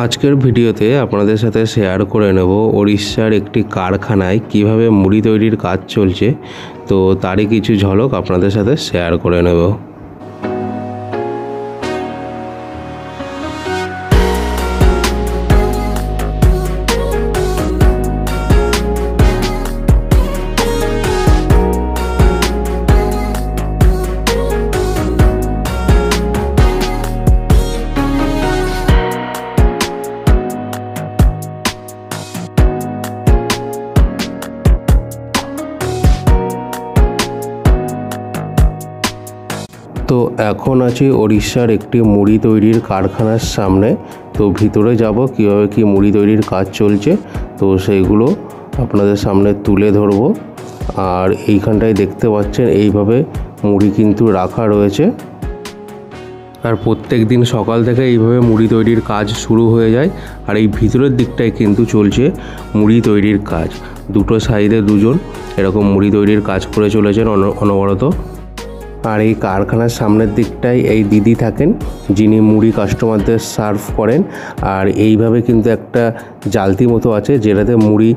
আজকের ভিডিওতে আপনাদের সাথে শেয়ার করে নেব ওড়িশার একটি কারখানায় কিভাবে মুড়ি তৈরির কাজ চলছে। তো তারই কিছু ঝলক আপনাদের সাথে শেয়ার করে নেব। তো এখন আছি ওড়িশার একটি মুড়ি তৈরির কারখানার সামনে। তো ভিতরে যাব কীভাবে কি মুড়ি তৈরির কাজ চলছে তো সেইগুলো আপনাদের সামনে তুলে ধরব। আর এইখানটায় দেখতে পাচ্ছেন এইভাবে মুড়ি কিন্তু রাখা রয়েছে। আর প্রত্যেক দিন সকাল থেকে এইভাবে মুড়ি তৈরির কাজ শুরু হয়ে যায়। আর এই ভিতরের দিকটায় কিন্তু চলছে মুড়ি তৈরির কাজ। দুটো সাইডে দুজন এরকম মুড়ি তৈরির কাজ করে চলেছেন অনবরত। আর এই কারখানার সামনের দিকটায় এই দিদি থাকেন যিনি মুড়ি কাস্টমারদের সার্ভ করেন। আর এইভাবে কিন্তু একটা জালতি মতো আছে যেটাতে মুড়ি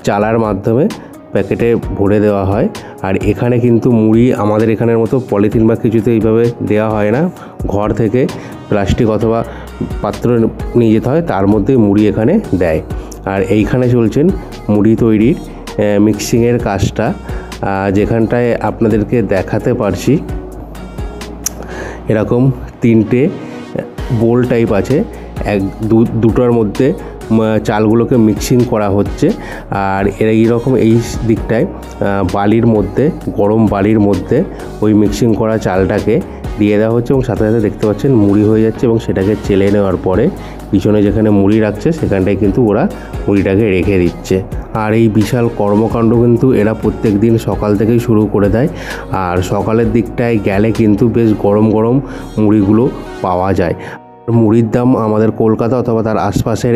চালার মাধ্যমে প্যাকেটে ভরে দেওয়া হয়। আর এখানে কিন্তু মুড়ি আমাদের এখানের মতো পলিথিন বা কিছুতে এইভাবে দেওয়া হয় না, ঘর থেকে প্লাস্টিক অথবা পাত্র নিয়ে যেতে হয়, তার মধ্যে মুড়ি এখানে দেয়। আর এইখানে চলছেন মুড়ি তৈরির মিক্সিংয়ের কাজটা, যেখানটায় আপনাদেরকে দেখাতে পারছি এরকম তিনটে বোল টাইপ আছে, দুটোর মধ্যে চালগুলোকে মিক্সিং করা হচ্ছে। আর এইরকম এই দিকটায় বালির মধ্যে, গরম বালির মধ্যে ওই মিক্সিং করা চালটাকে দিয়ে দেওয়া হচ্ছে এবং সাথে সাথে দেখতে পাচ্ছেন মুড়ি হয়ে যাচ্ছে। এবং সেটাকে চেলে নেওয়ার পরে পিছনে যেখানে মুড়ি রাখছে সেখানটায় কিন্তু ওরা মুড়িটাকে রেখে দিচ্ছে। আর এই বিশাল কর্মকাণ্ড কিন্তু এরা প্রত্যেক দিন সকাল থেকেই শুরু করে দেয়। আর সকালের দিকটায় গেলে কিন্তু বেশ গরম গরম মুড়িগুলো পাওয়া যায়। মুড়ির দাম আমাদের কলকাতা অথবা তার আশপাশের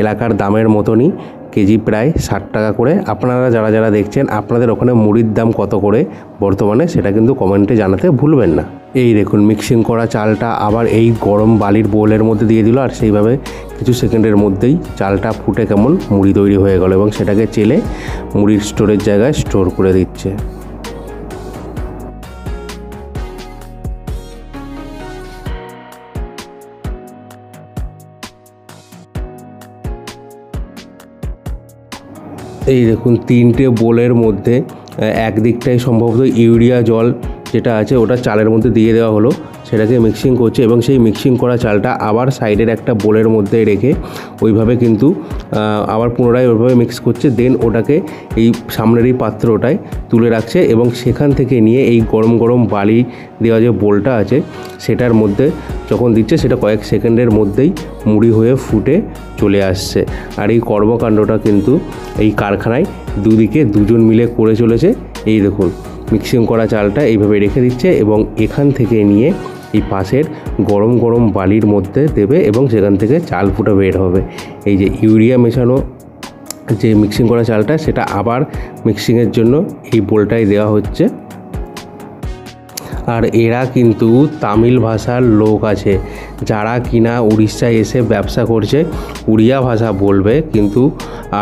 এলাকার দামের মতনই, কেজি প্রায় 60 টাকা করে। আপনারা যারা দেখছেন আপনাদের ওখানে মুড়ির দাম কত করে বর্তমানে সেটা কিন্তু কমেন্টে জানাতে ভুলবেন না। এই দেখুন মিক্সিং করা চালটা আবার এই গরম বালির বোলের মধ্যে দিয়ে দিল। আর সেইভাবে কিছু সেকেন্ডের মধ্যেই চালটা ফুটে কেমন মুড়ি তৈরি হয়ে গেল এবং সেটাকে চেলে মুড়ির স্টোরের জায়গায় স্টোর করে দিচ্ছে। এই দেখুন তিনটে বোলের মধ্যে একদিকটায় সম্ভবত ইউরিয়া জল যেটা আছে ওটা চালের মধ্যে দিয়ে দেওয়া হলো, সেটাকে মিক্সিং করছে এবং সেই মিক্সিং করা চালটা আবার সাইডের একটা বোলের মধ্যে রেখে ওইভাবে কিন্তু আবার পুনরায় ওইভাবে মিক্স করছে। দেন ওটাকে এই সামনের এই পাত্রটায় তুলে রাখছে এবং সেখান থেকে নিয়ে এই গরম গরম বালি দেওয়া যে বোলটা আছে সেটার মধ্যে যখন দিচ্ছে সেটা কয়েক সেকেন্ডের মধ্যেই মুড়ি হয়ে ফুটে চলে আসছে। আর এই কর্মকাণ্ডটা কিন্তু এই কারখানায় দুদিকে দুজন মিলে করে চলেছে। এই দেখুন মিক্সিং করা চালটা এইভাবে রেখে দিচ্ছে এবং এখান থেকে নিয়ে এই পাশের গরম গরম বালির মধ্যে দেবে এবং সেখান থেকে চাল ফুটে বের হবে। এই যে ইউরিয়া মেশানো যে মিক্সিং করা চালটা সেটা আবার মিক্সিংয়ের জন্য এই বোলটায় দেওয়া হচ্ছে। আর এরা কিন্তু তামিল ভাষার লোক আছে যারা কিনা উড়িষ্যায় এসে ব্যবসা করছে, উড়িয়া ভাষা বলবে কিন্তু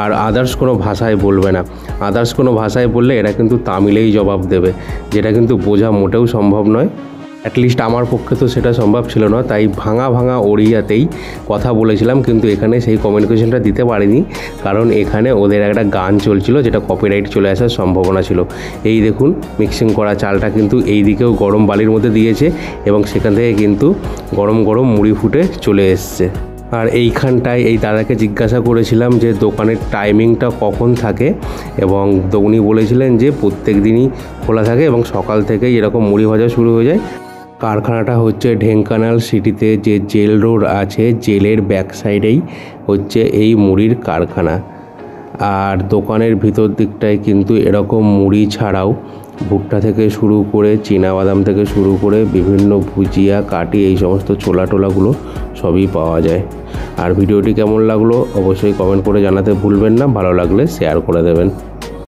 আর আদার্স কোনো ভাষায় বলবে না। আদার্স কোনো ভাষায় বললে এরা কিন্তু তামিলেই জবাব দেবে, যেটা কিন্তু বোঝা মোটেও সম্ভব নয়। অ্যাটলিস্ট আমার পক্ষে তো সেটা সম্ভব ছিল না, তাই ভাঙা ওড়িয়াতেই কথা বলেছিলাম। কিন্তু এখানে সেই কমিউনিকেশনটা দিতে পারিনি কারণ এখানে ওদের একটা গান চলছিল যেটা কপিরাইট চলে আসার সম্ভাবনা ছিল। এই দেখুন মিক্সিং করা চালটা কিন্তু এই দিকেও গরম বালির মধ্যে দিয়েছে এবং সেখান থেকে কিন্তু গরম গরম মুড়ি ফুটে চলে এসছে। আর এইখানটায় এই দাদাকে জিজ্ঞাসা করেছিলাম যে দোকানের টাইমিংটা কখন থাকে এবং উনি বলেছিলেন যে প্রত্যেক দিনই খোলা থাকে এবং সকাল থেকেই এরকম মুড়ি ভাজা শুরু হয়ে যায়। কারখানাটা হচ্ছে ঢেঙ্কানাল সিটিতে যে জেল রোড আছে, জেলের ব্যাক সাইডেই হচ্ছে এই মুড়ির কারখানা। আর দোকানের ভিতর দিকটায় কিন্তু এরকম মুড়ি ছাড়াও ভুট্টা থেকে শুরু করে চীনাবাদাম থেকে শুরু করে বিভিন্ন ভুজিয়া কাটি এই সমস্ত ছোলা টোলাগুলো সবই পাওয়া যায়। আর ভিডিওটি কেমন লাগলো অবশ্যই কমেন্ট করে জানাতে ভুলবেন না, ভালো লাগলে শেয়ার করে দেবেন।